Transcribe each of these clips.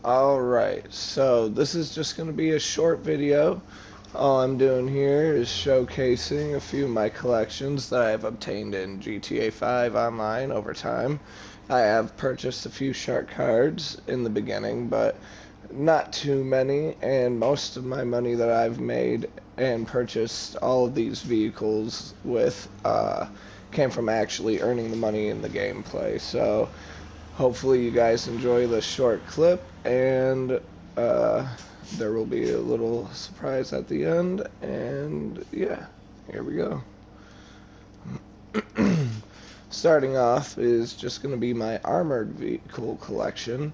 Alright, so this is just going to be a short video. All I'm doing here is showcasing a few of my collections that I have obtained in GTA 5 online over time. I have purchased a few shark cards in the beginning, but not too many, and most of my money that I've made and purchased all of these vehicles with came from actually earning the money in the gameplay. So hopefully you guys enjoy this short clip, and there will be a little surprise at the end, and yeah, here we go. Starting off is just going to be my armored vehicle collection.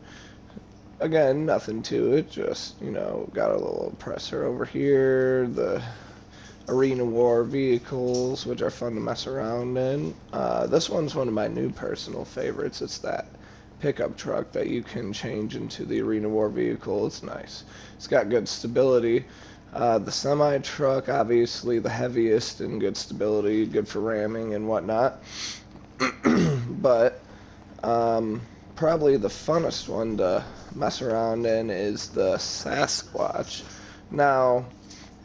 Again, nothing to it, just, got a little oppressor over here, the arena war vehicles, which are fun to mess around in. This one's one of my new personal favorites. It's that pickup truck that you can change into the arena war vehicle. It's nice. It's got good stability. The semi truck, obviously the heaviest and good stability, good for ramming and whatnot. But probably the funnest one to mess around in is the Sasquatch. Now,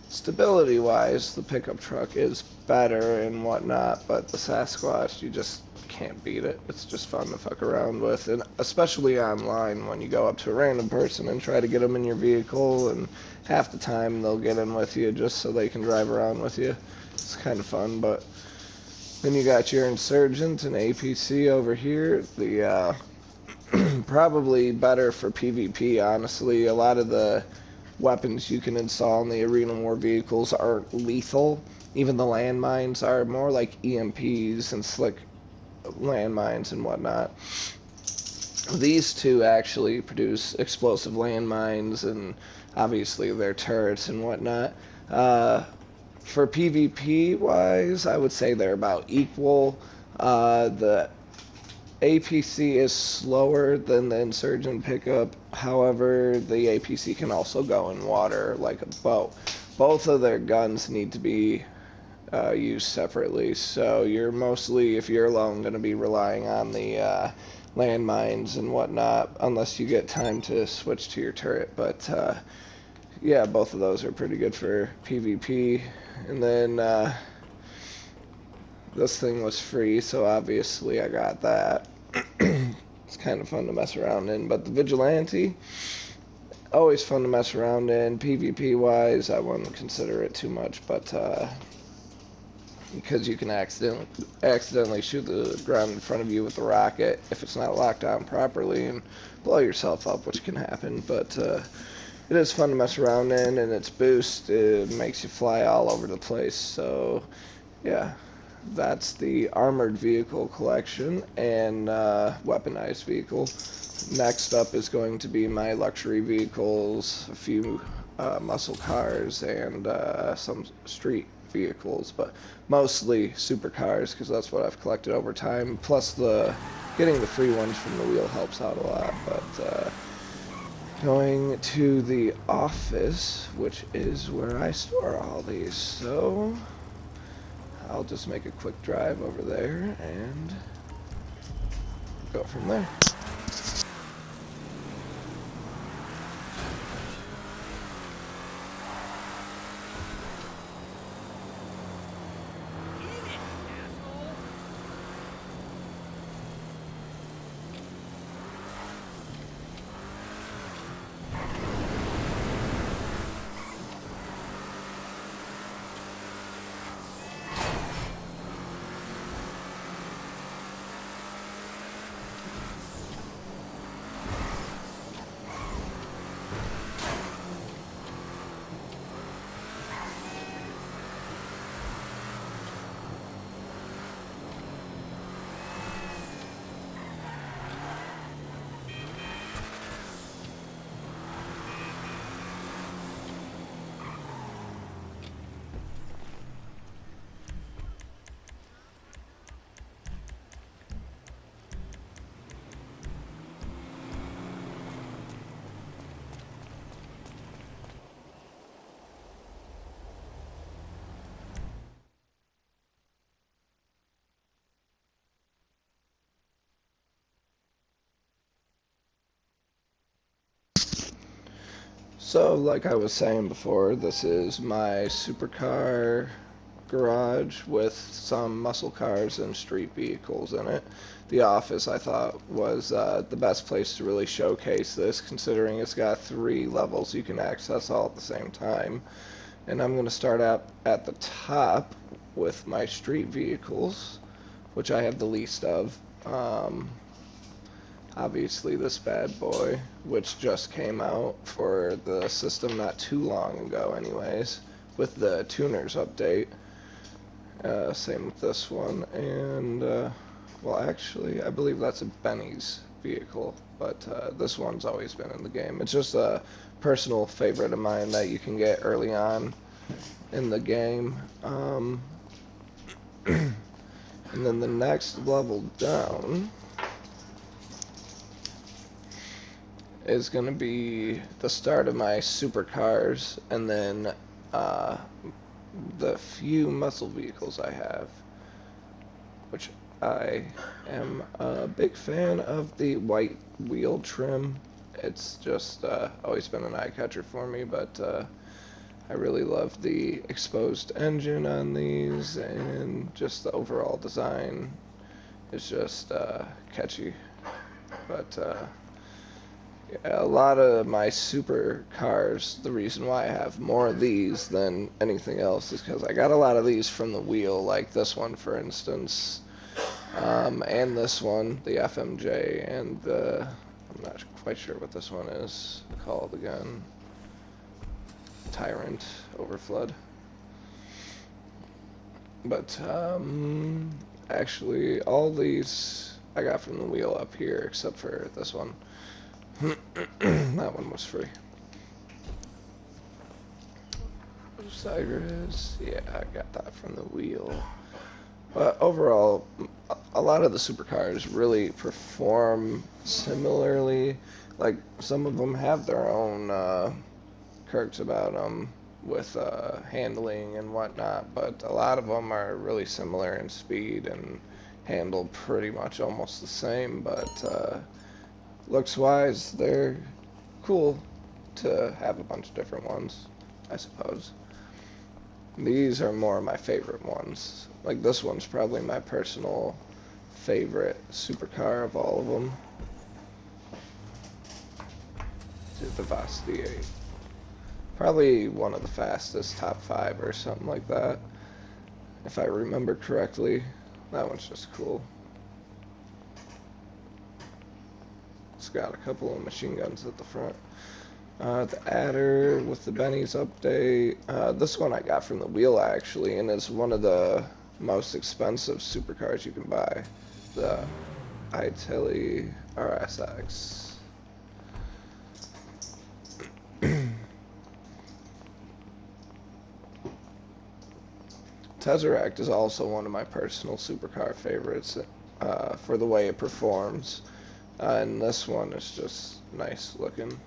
stability wise, the pickup truck is better and whatnot, but the Sasquatch, you just can't beat it. It's just fun to fuck around with, and especially online when you go up to a random person and try to get them in your vehicle, and half the time they'll get in with you just so they can drive around with you. It's kind of fun. But then you got your Insurgent and APC over here. The probably better for PvP, honestly. A lot of the weapons you can install in the arena war vehicles aren't lethal. Even the landmines are more like EMPs and slick landmines and whatnot. These two actually produce explosive landmines, and obviously their turrets and whatnot. For PvP wise, I would say they're about equal. The APC is slower than the Insurgent pickup. However, the APC can also go in water like a boat. Both of their guns need to be used separately, so you're mostly, if you're alone, going to be relying on the landmines and whatnot, unless you get time to switch to your turret. But yeah, both of those are pretty good for PvP. And then this thing was free, so obviously I got that. It's kind of fun to mess around in. But the Vigilante, always fun to mess around in. PvP wise, I wouldn't consider it too much, but because you can accidentally shoot the ground in front of you with the rocket if it's not locked down properly and blow yourself up, which can happen. But it is fun to mess around in, and its boost, it makes you fly all over the place. So yeah, that's the armored vehicle collection and weaponized vehicle. Next up is going to be my luxury vehicles, a few muscle cars, and some street vehicles, but mostly supercars because that's what I've collected over time. Plus, getting the free ones from the wheel helps out a lot. But going to the office, which is where I store all these, so I'll just make a quick drive over there and go from there. So, like I was saying before, this is my supercar garage with some muscle cars and street vehicles in it. The office, I thought, was the best place to really showcase this, considering it's got 3 levels you can access all at the same time. And I'm going to start out at the top with my street vehicles, which I have the least of. Obviously this bad boy, which just came out for the system not too long ago anyways, with the tuners update. Same with this one, and well, actually I believe that's a Benny's vehicle, but this one's always been in the game. It's just a personal favorite of mine that you can get early on in the game. And then the next level down is going to be the start of my supercars, and then the few muscle vehicles I have, which I am a big fan of the white wheel trim. It's just always been an eye catcher for me, but I really love the exposed engine on these, and just the overall design is just catchy. But a lot of my super cars, the reason why I have more of these than anything else is because I got a lot of these from the wheel, like this one for instance, and this one, the FMJ, and I'm not quite sure what this one is called again, Tyrant Overflood. But actually all these I got from the wheel up here except for this one. That one was free. Osiris, yeah, I got that from the wheel. But overall, a lot of the supercars really perform similarly. Like, some of them have their own quirks about them with handling and whatnot, but a lot of them are really similar in speed and handle pretty much almost the same, but looks wise, they're cool to have a bunch of different ones, I suppose. These are more of my favorite ones. Like this one's probably my personal favorite supercar of all of them. The Vasti 8. Probably one of the fastest, top 5 or something like that. If I remember correctly. That one's just cool. It's got a couple of machine guns at the front. The Adder with the Benny's update. This one I got from the wheel actually, and it's one of the most expensive supercars you can buy. The Italy RSX. Tesseract is also one of my personal supercar favorites for the way it performs. And this one is just nice looking.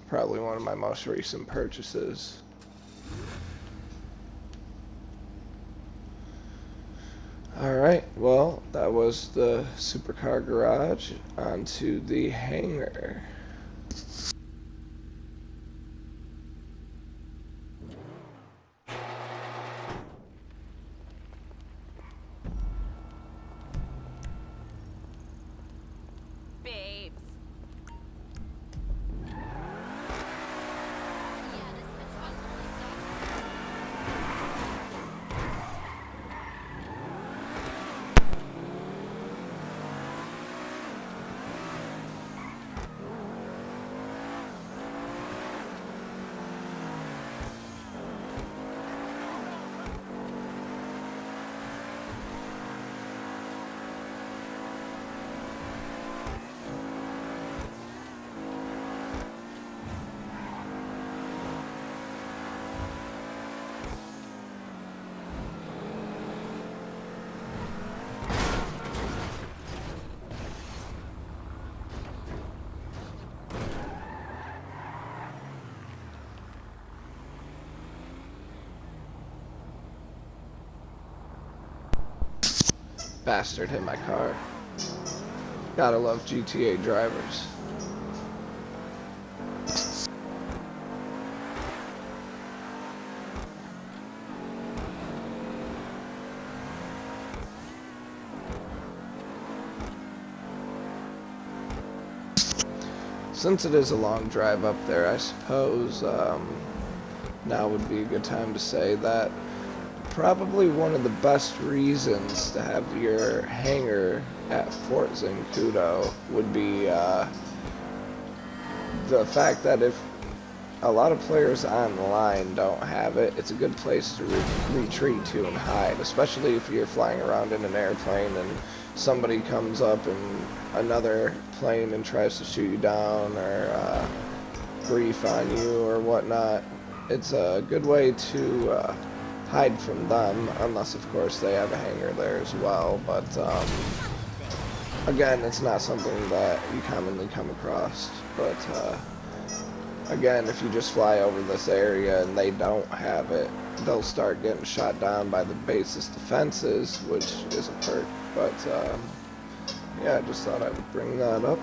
Probably one of my most recent purchases. Alright, well, that was the supercar garage. Onto the hangar. Bastard hit my car. Gotta love GTA drivers. since it is a long drive up there, I suppose now would be a good time to say that probably one of the best reasons to have your hangar at Fort Zancudo would be the fact that if a lot of players online don't have it, it's a good place to retreat to and hide, especially if you're flying around in an airplane and somebody comes up in another plane and tries to shoot you down or grief on you or whatnot. It's a good way to hide from them, unless of course they have a hangar there as well, but again, it's not something that you commonly come across. But again, if you just fly over this area and they don't have it, they'll start getting shot down by the base's defenses, which is a perk. But yeah, I just thought I would bring that up.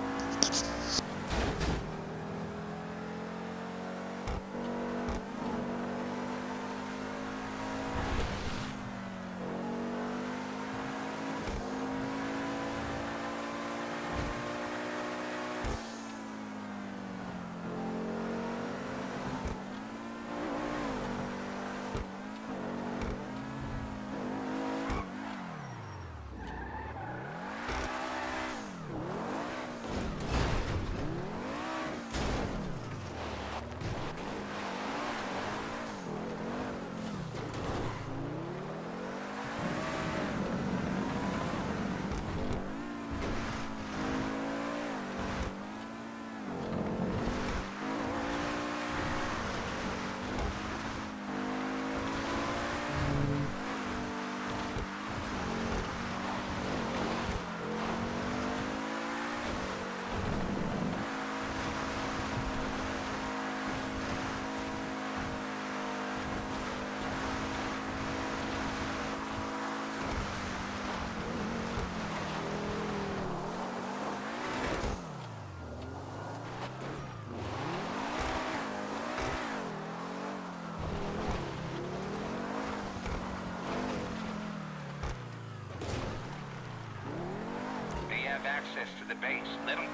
Access to the base. Let them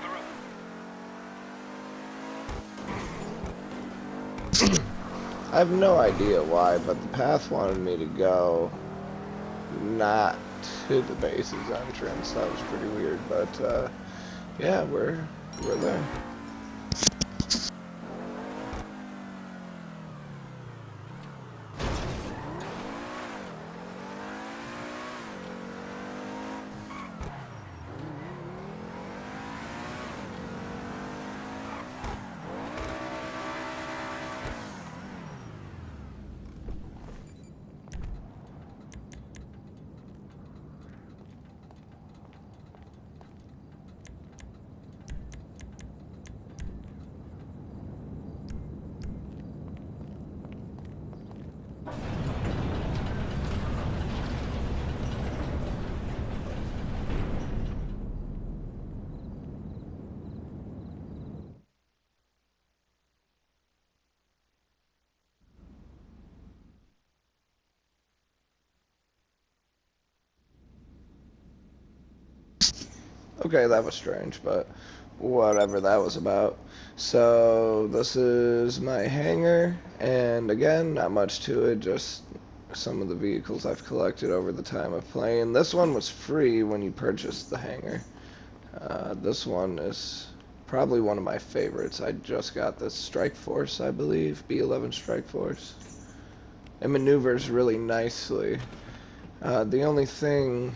through. I have no idea why, but the path wanted me to go not to the base's entrance. That was pretty weird, but yeah, we're there. Okay, that was strange, but whatever that was about. So this is my hangar, and again, not much to it, just some of the vehicles I've collected over the time of playing. This one was free when you purchased the hangar. This one is probably one of my favorites. I just got this Strike Force, I believe, B-11 Strike Force. It maneuvers really nicely. The only thing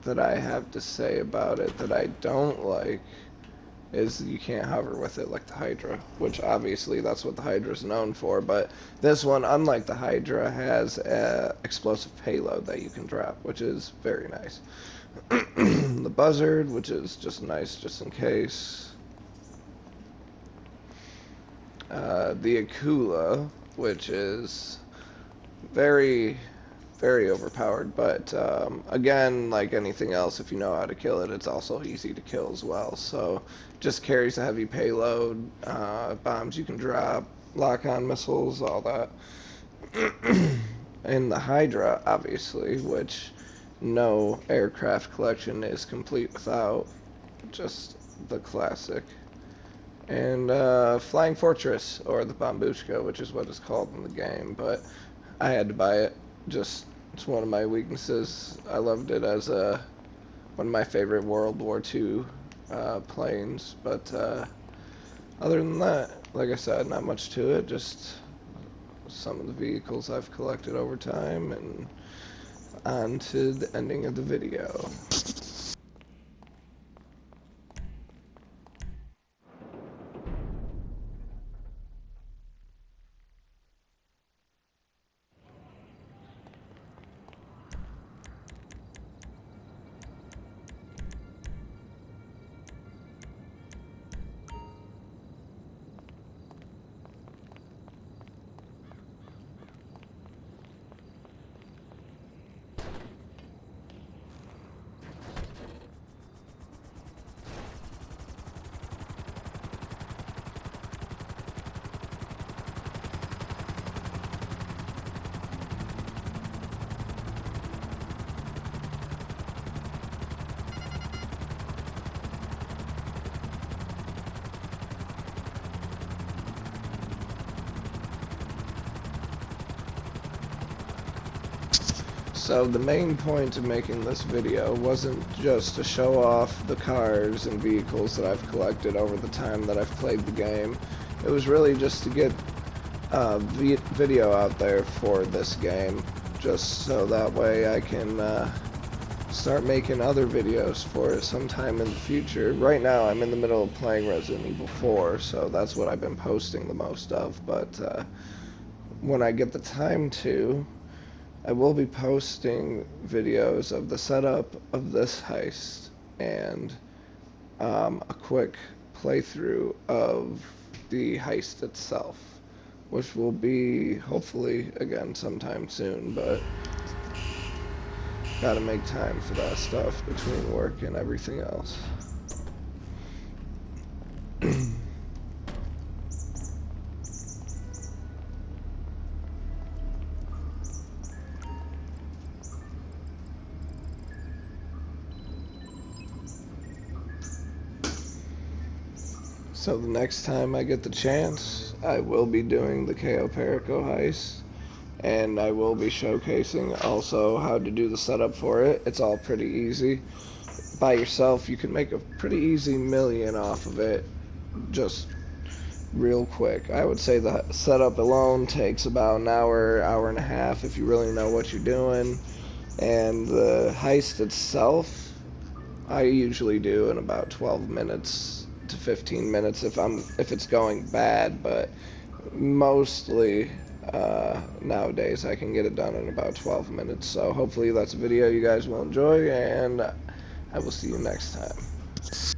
that I have to say about it that I don't like is you can't hover with it like the Hydra, which obviously that's what the Hydra is known for, but this one, unlike the Hydra, has a explosive payload that you can drop, which is very nice. The Buzzard, which is just nice just in case. The Akula, which is very overpowered, but again, like anything else, if you know how to kill it, it's also easy to kill as well. So just carries a heavy payload, bombs you can drop, lock-on missiles, all that. And the Hydra, obviously, which no aircraft collection is complete without, just the classic and Flying Fortress, or the Bombushka, which is what it's called in the game. But I had to buy it. Just it's one of my weaknesses. I loved it as one of my favorite World War II planes. But other than that, like I said, not much to it. Just some of the vehicles I've collected over time, and on to the ending of the video. So the main point of making this video wasn't just to show off the cars and vehicles that I've collected over the time that I've played the game. It was really just to get a video out there for this game, just so that way I can start making other videos for it sometime in the future. Right now I'm in the middle of playing Resident Evil 4, so that's what I've been posting the most of, but when I get the time to, I will be posting videos of the setup of this heist and a quick playthrough of the heist itself, which will be hopefully again sometime soon, but gotta make time for that stuff between work and everything else. So the next time I get the chance, I will be doing the Cayo Perico heist, and I will be showcasing also how to do the setup for it. It's all pretty easy. By yourself, you can make a pretty easy million off of it, just real quick. I would say the setup alone takes about an hour, hour and a half if you really know what you're doing. And the heist itself, I usually do in about 12 minutes to 15 minutes if it's going bad, but mostly nowadays I can get it done in about 12 minutes. So hopefully that's a video you guys will enjoy, and I will see you next time.